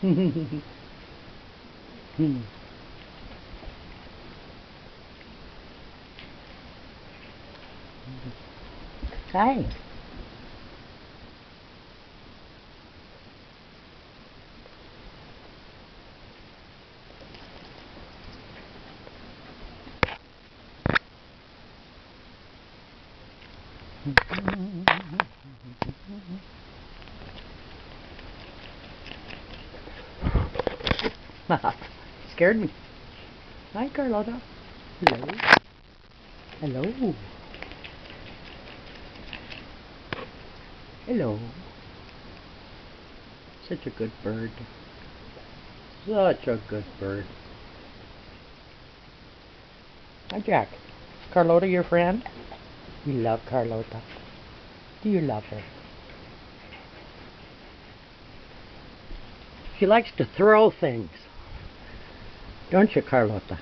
Hi. Scared me. Hi, Carlota. Hello. Hello. Hello. Such a good bird. Such a good bird. Hi, Jack. Is Carlota your friend? You love Carlota. Do you love her? She likes to throw things. Don't you, Carlota?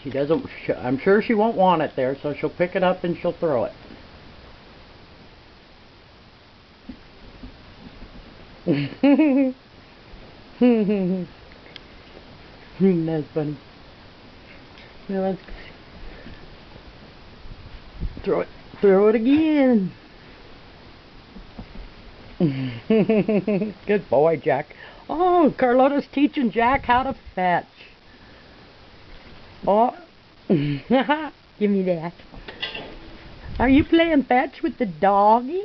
She doesn't. I'm sure she won't want it there, so she'll pick it up and she'll throw it. That's funny. Now let's throw it. Throw it again. Good boy, Jack. Oh, Carlota's teaching Jack how to fetch. Oh, give me that. Are you playing fetch with the doggy?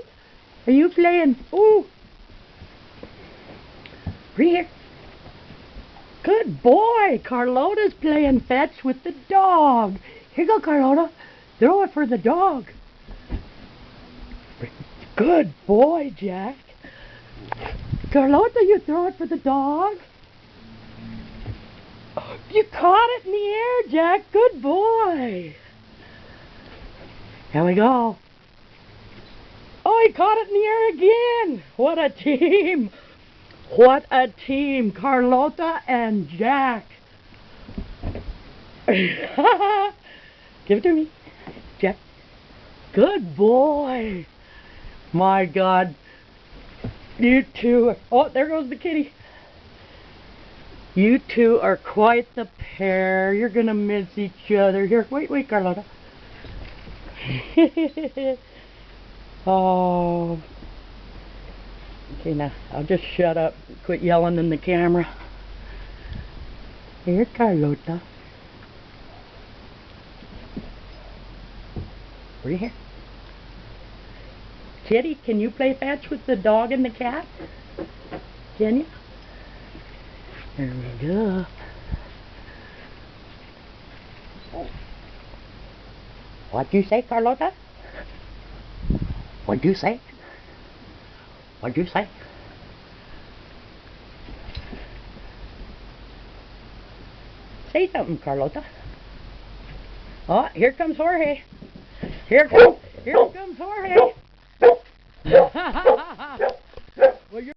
Are you playing? Ooh. Bring here. Good boy. Carlota's playing fetch with the dog. Here you go, Carlota. Throw it for the dog. Good boy, Jack. Carlota, you throw it for the dog. You caught it in the air, Jack. Good boy. Here we go. Oh, he caught it in the air again. What a team. What a team. Carlota and Jack. Give it to me, Jack. Good boy. My God. You two. Oh, there goes the kitty. You two are quite the pair. You're going to miss each other. Here, wait, Carlota. Oh. Okay, now, I'll just shut up. Quit yelling in the camera. Here, Carlota. Over here. Kitty, can you play fetch with the dog and the cat? Can you? There we go. What'd you say, Carlota? What'd you say? What'd you say? Say something, Carlota. Oh, here comes Jorge. Here comes Jorge.